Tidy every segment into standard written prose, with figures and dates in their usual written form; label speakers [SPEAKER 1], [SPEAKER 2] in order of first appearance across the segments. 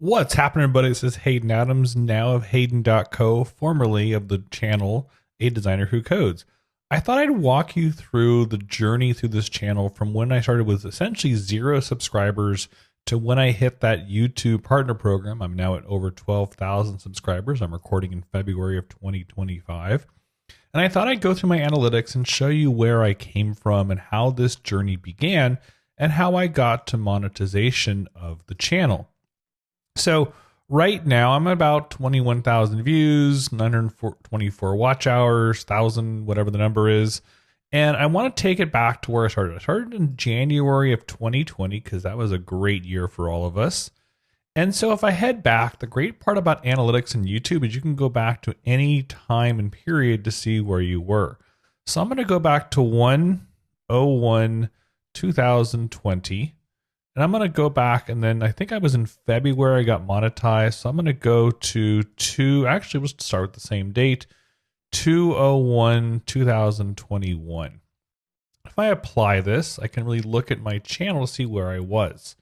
[SPEAKER 1] What's happening, everybody? This is Hayden Adams, now of Hayden.co, formerly of the channel A Designer Who Codes. I thought I'd walk you through the journey through this channel from when I started with essentially 0 subscribers to when I hit that YouTube partner program. I'm now at over 12,000 subscribers. I'm recording in February of 2025. And I thought I'd go through my analytics and show you where I came from and how this journey began and how I got to monetization of the channel. So right now I'm at about 21,000 views, 924 watch hours, 1,000, whatever the number is. And I want to take it back to where I started. I started in January of 2020 because that was a great year for all of us. And so if I head back, the great part about analytics and YouTube is you can go back to any time and period to see where you were. So I'm going to go back to 1/01/2020. And I'm going to go back, and then I think I was in February, I got monetized. So I'm going to go to actually, we'll start with the same date, 2/01/2021. If I apply this, I can really look at my channel to see where I was.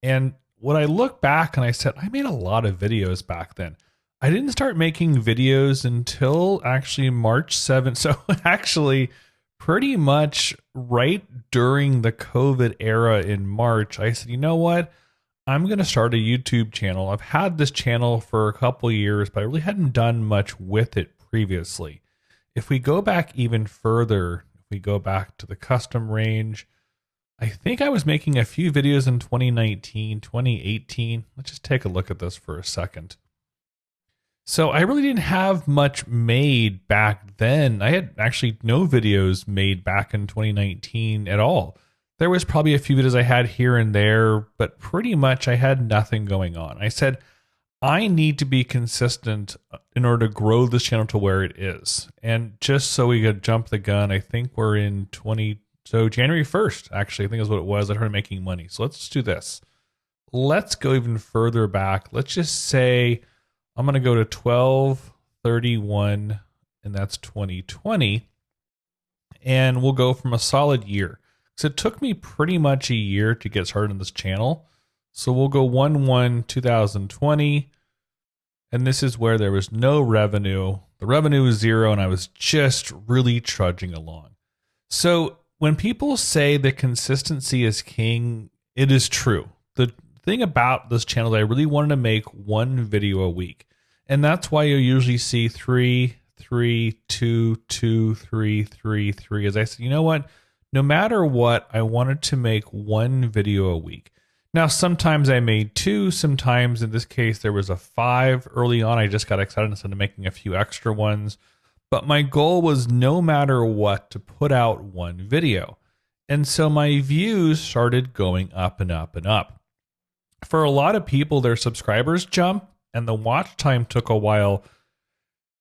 [SPEAKER 1] And when I look back and I said, I made a lot of videos back then. I didn't start making videos until actually March 7th. So actually, pretty much right during the COVID era in March, I said, you know what? I'm going to start a YouTube channel. I've had this channel for a couple years, but I really hadn't done much with it previously. If we go back even further, if we go back to the custom range, I think I was making a few videos in 2019, 2018. Let's just take a look at this for a second. So I really didn't have much made back then. I had actually no videos made back in 2019 at all. There was probably a few videos I had here and there, but pretty much I had nothing going on. I said, I need to be consistent in order to grow this channel to where it is. And just so we could jump the gun, I think we're in January 1st, actually, I think is what it was. I started making money. So let's do this. Let's go even further back. Let's just say, I'm going to go to 12/31, and that's 2020. And we'll go from a solid year. So it took me pretty much a year to get started on this channel. So we'll go 1/1/2020. And this is where there was no revenue. The revenue was 0, and I was just really trudging along. So when people say that consistency is king, it is true. The thing about this channel is I really wanted to make one video a week. And that's why you'll usually see 3, 3, 2, 2, 3, 3, 3. As I said, you know what? No matter what, I wanted to make one video a week. Now, sometimes I made 2. Sometimes, in this case, there was a 5 early on. I just got excited instead of making a few extra ones. But my goal was no matter what to put out one video. And so my views started going up and up and up. For a lot of people, their subscribers jump and the watch time took a while.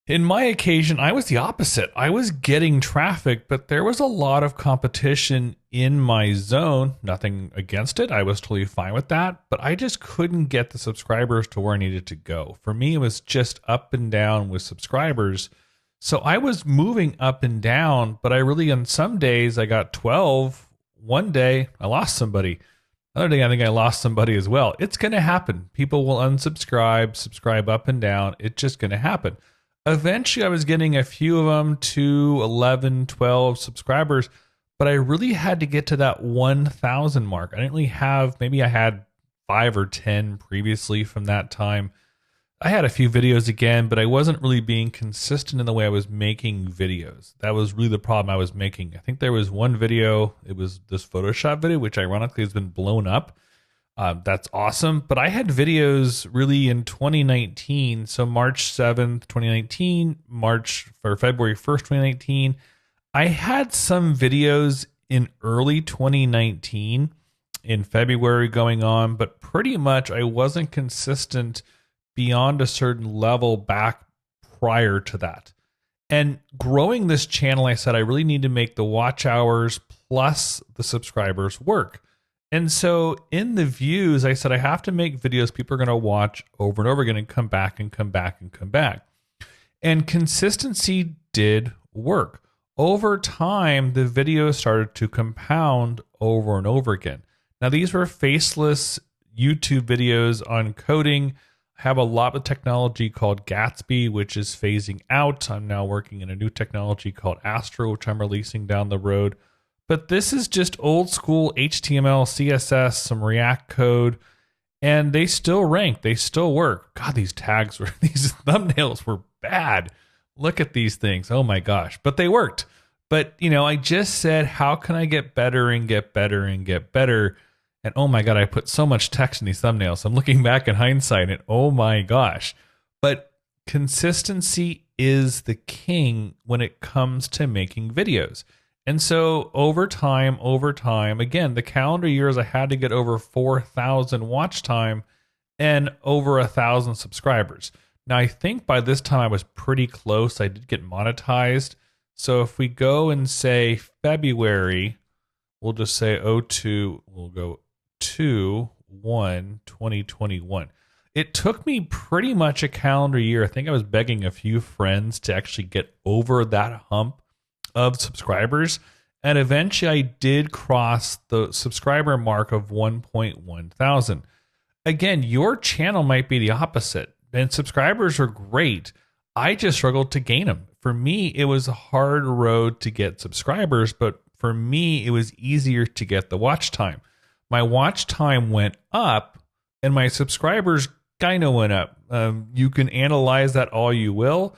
[SPEAKER 1] In my occasion, I was the opposite. I was getting traffic, but there was a lot of competition in my zone. Nothing against it. I was totally fine with that, but I just couldn't get the subscribers to where I needed to go. For me, it was just up and down with subscribers. So I was moving up and down, but I really, on some days, I got 12. One day, I lost somebody. Another day, I think I lost somebody as well. It's going to happen. People will unsubscribe, subscribe up and down. It's just going to happen. Eventually, I was getting a few of them to 11, 12 subscribers, but I really had to get to that 1,000 mark. I didn't really have, maybe I had 5 or 10 previously from that time. I had a few videos again, but I wasn't really being consistent in the way I was making videos. That was really the problem I was making. I think there was one video, it was this Photoshop video, which ironically has been blown up. That's awesome. But I had videos really in 2019. So March 7th, 2019, February 1st, 2019. I had some videos in early 2019 in February going on, but pretty much I wasn't consistent beyond a certain level back prior to that. And growing this channel, I said, I really need to make the watch hours plus the subscribers work. And so in the views, I said, I have to make videos people are going to watch over and over again and come back and come back and come back. And consistency did work. Over time, the videos started to compound over and over again. Now, these were faceless YouTube videos on coding. I have a lot of technology called Gatsby, which is phasing out. I'm now working in a new technology called Astro, which I'm releasing down the road. But this is just old school HTML, CSS, some React code, and they still rank. They still work. God, these thumbnails were bad. Look at these things. Oh my gosh. But they worked. But, I just said, how can I get better and get better and get better? And oh my God, I put so much text in these thumbnails. I'm looking back in hindsight and oh my gosh. But consistency is the king when it comes to making videos. And so over time, again, the calendar years I had to get over 4,000 watch time and over 1,000 subscribers. Now, I think by this time I was pretty close. I did get monetized. So if we go and say February, we'll just say 02, we'll go 2/1/2021. It took me pretty much a calendar year. I think I was begging a few friends to actually get over that hump of subscribers. And eventually I did cross the subscriber mark of 1.1 thousand. Again, your channel might be the opposite. And subscribers are great. I just struggled to gain them. For me, it was a hard road to get subscribers, but for me, it was easier to get the watch time. My watch time went up and my subscribers kind of went up. You can analyze that all you will.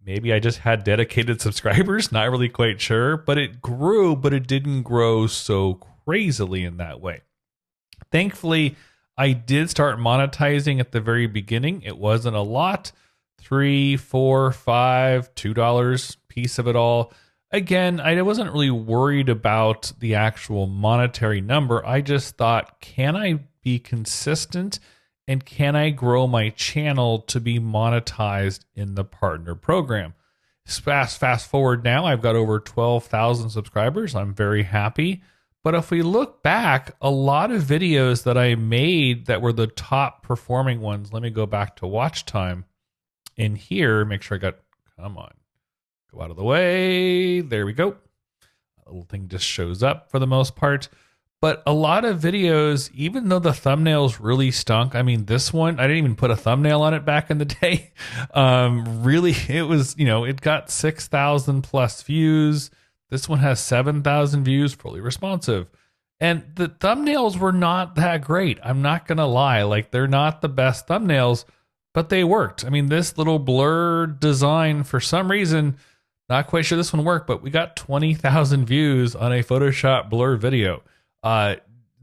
[SPEAKER 1] Maybe I just had dedicated subscribers, not really quite sure, but it grew, but it didn't grow so crazily in that way. Thankfully, I did start monetizing at the very beginning. It wasn't a lot, $3, $4, $5, $2 piece of it all. Again, I wasn't really worried about the actual monetary number. I just thought, can I be consistent and can I grow my channel to be monetized in the partner program? Fast forward now, I've got over 12,000 subscribers. I'm very happy. But if we look back, a lot of videos that I made that were the top performing ones, let me go back to watch time in here, make sure come on, go out of the way. There we go. A little thing just shows up for the most part. But a lot of videos, even though the thumbnails really stunk, I mean, this one, I didn't even put a thumbnail on it back in the day. Really, it was, it got 6,000 plus views. This one has 7,000 views, fully responsive. And the thumbnails were not that great. I'm not going to lie. Like, they're not the best thumbnails, but they worked. I mean, this little blur design, for some reason, not quite sure this one worked, but we got 20,000 views on a Photoshop blur video.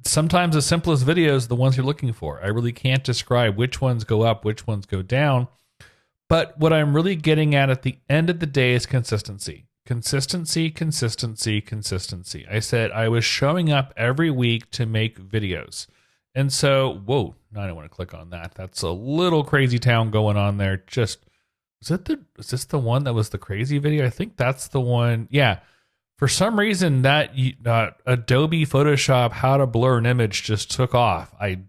[SPEAKER 1] Sometimes the simplest videos, the ones you're looking for. I really can't describe which ones go up, which ones go down. But what I'm really getting at the end of the day is consistency. Consistency. I said I was showing up every week to make videos. And so, whoa, no, I don't want to click on that. That's a little crazy town going on there. Is this the one that was the crazy video? I think that's the one. Yeah. For some reason, that Adobe Photoshop how to blur an image just took off. I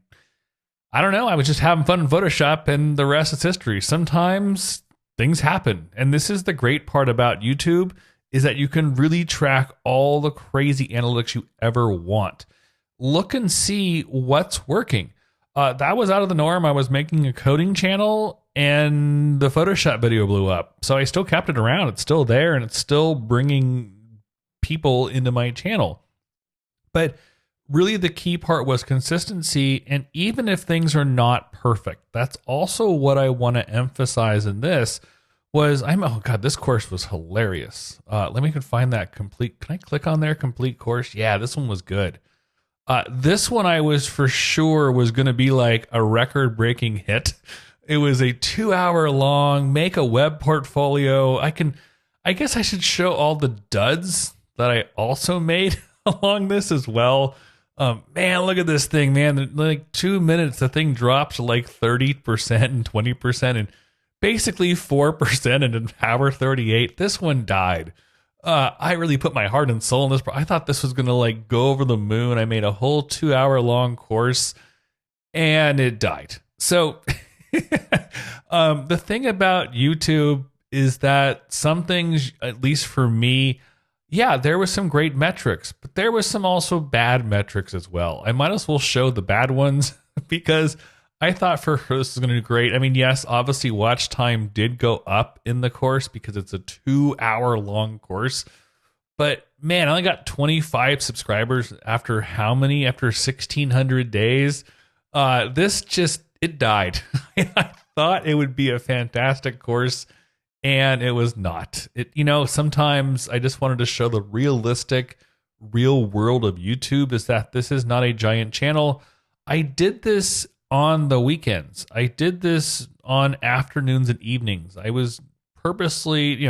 [SPEAKER 1] don't know. I was just having fun in Photoshop and the rest is history. Sometimes things happen. And this is the great part about YouTube, is that you can really track all the crazy analytics you ever want. Look and see what's working. That was out of the norm. I was making a coding channel and the Photoshop video blew up. So I still kept it around. It's still there and it's still bringing people into my channel. But really the key part was consistency. And even if things are not perfect, that's also what I want to emphasize in this was oh God, this course was hilarious. Let me find that complete. Can I click on there? Complete course. Yeah, this one was good. This one I was for sure was going to be like a record breaking hit. It was a 2-hour long, make a web portfolio. I guess I should show all the duds that I also made along this as well. Man, look at this thing, man. In like 2 minutes, the thing drops to like 30% and 20% and basically 4% in an hour 38. This one died. I really put my heart and soul in this. I thought this was going to like go over the moon. I made a whole 2-hour long course and it died. So the thing about YouTube is that some things, at least for me, yeah, there was some great metrics, but there was some also bad metrics as well. I might as well show the bad ones because I thought for her this was going to be great. I mean, yes, obviously watch time did go up in the course because it's a 2-hour long course. But man, I only got 25 subscribers after how many? After 1,600 days. It died. I thought it would be a fantastic course, and it was not. Sometimes I just wanted to show the realistic, real world of YouTube is that this is not a giant channel. I did this on the weekends. I did this on afternoons and evenings. I was purposely,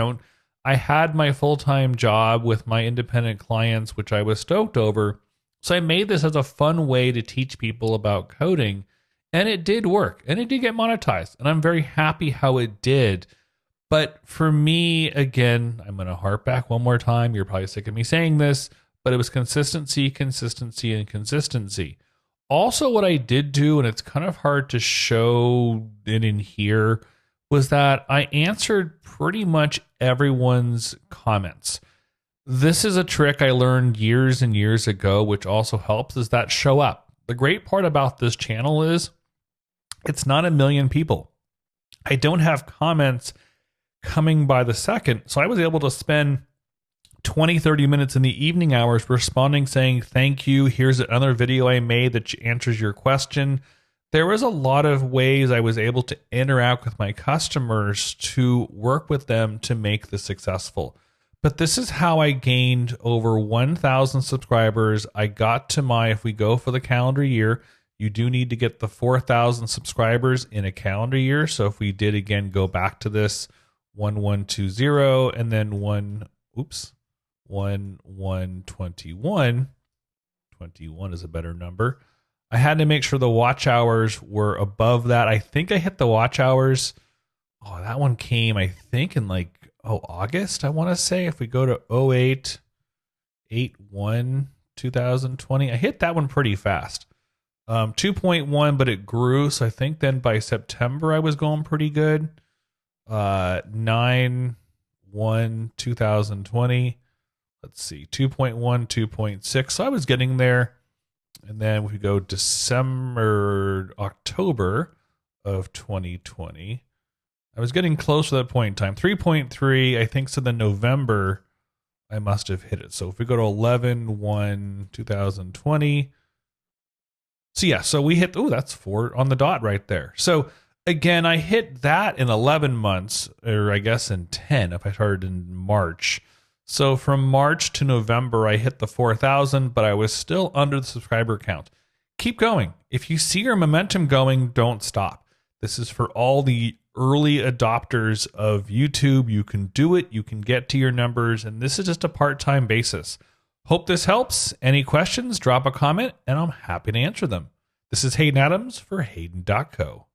[SPEAKER 1] I had my full-time job with my independent clients, which I was stoked over. So I made this as a fun way to teach people about coding, and it did work, and it did get monetized, and I'm very happy how it did. But for me, again, I'm going to harp back one more time. You're probably sick of me saying this, but it was consistency, consistency, and consistency. Also, what I did do, and it's kind of hard to show it in here, was that I answered pretty much everyone's comments. This is a trick I learned years and years ago, which also helps, is that show up. The great part about this channel is it's not 1 million people. I don't have comments coming by the second. So I was able to spend 20, 30 minutes in the evening hours responding, saying, thank you. Here's another video I made that answers your question. There was a lot of ways I was able to interact with my customers to work with them to make this successful. But this is how I gained over 1,000 subscribers. I got to if we go for the calendar year, you do need to get the 4,000 subscribers in a calendar year. So if we did again go back to this 1120 and then 1121. 21 is a better number. I had to make sure the watch hours were above that. I think I hit the watch hours. Oh, that one came, I think, in August, I want to say. If we go to 08/81/2020, I hit that one pretty fast. 2.1, but it grew. So I think then by September, I was going pretty good. 9/1/2020. Let's see, 2.1, 2.6. So I was getting there. And then we go October of 2020. I was getting close to that point in time. 3.3, I think. So then November, I must have hit it. So if we go to 11/1/2020. So yeah, so we hit, that's 4 on the dot right there. So again, I hit that in 11 months, or I guess in 10 if I started in March. So from March to November, I hit the 4,000, but I was still under the subscriber count. Keep going. If you see your momentum going, don't stop. This is for all the early adopters of YouTube. You can do it. You can get to your numbers, and this is just a part-time basis. Hope this helps. Any questions, drop a comment, and I'm happy to answer them. This is Hayden Adams for Hayden.co.